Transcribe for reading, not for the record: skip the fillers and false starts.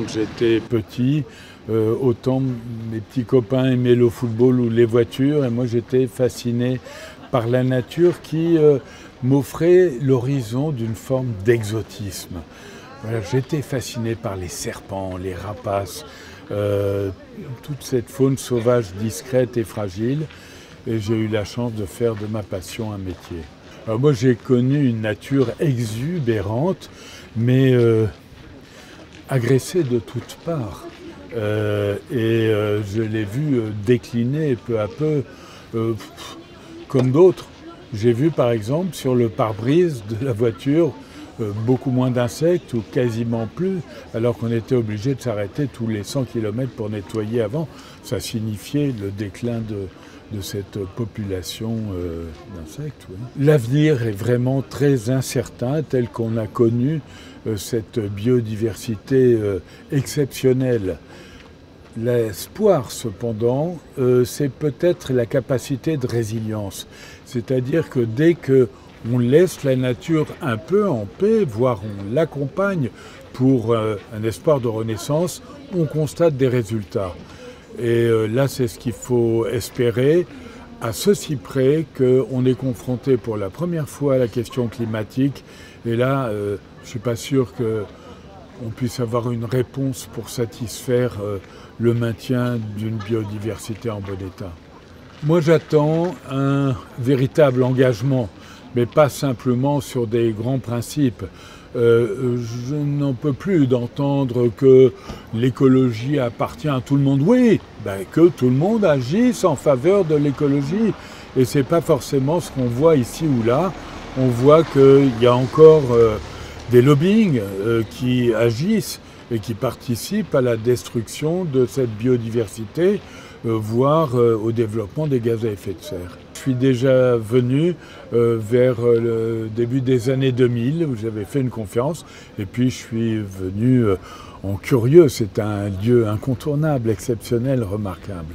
quand j'étais petit, autant mes petits copains aimaient le football ou les voitures, et moi j'étais fasciné par la nature qui m'offrait l'horizon d'une forme d'exotisme. Voilà, j'étais fasciné par les serpents, les rapaces, toute cette faune sauvage discrète et fragile, et j'ai eu la chance de faire de ma passion un métier. Alors moi j'ai connu une nature exubérante, mais agressée de toutes parts. Je l'ai vu décliner peu à peu, comme d'autres. J'ai vu par exemple sur le pare-brise de la voiture beaucoup moins d'insectes ou quasiment plus, alors qu'on était obligé de s'arrêter tous les 100 km pour nettoyer avant. Ça signifiait le déclin de cette population d'insectes. Oui. L'avenir est vraiment très incertain, tel qu'on a connu cette biodiversité exceptionnelle. L'espoir, cependant, c'est peut-être la capacité de résilience. C'est-à-dire que dès qu'on laisse la nature un peu en paix, voire on l'accompagne pour un espoir de renaissance, on constate des résultats. Et là, c'est ce qu'il faut espérer, à ceci près qu'on est confronté pour la première fois à la question climatique. Et là, je ne suis pas sûr qu'on puisse avoir une réponse pour satisfaire le maintien d'une biodiversité en bon état. Moi, j'attends un véritable engagement, mais pas simplement sur des grands principes. Je n'en peux plus d'entendre que l'écologie appartient à tout le monde. Oui, que tout le monde agisse en faveur de l'écologie. Et ce n'est pas forcément ce qu'on voit ici ou là. On voit qu'il y a encore des lobbying qui agissent et qui participent à la destruction de cette biodiversité, voire au développement des gaz à effet de serre. Je suis déjà venu vers le début des années 2000, où j'avais fait une conférence, et puis je suis venu en curieux. C'est un lieu incontournable, exceptionnel, remarquable.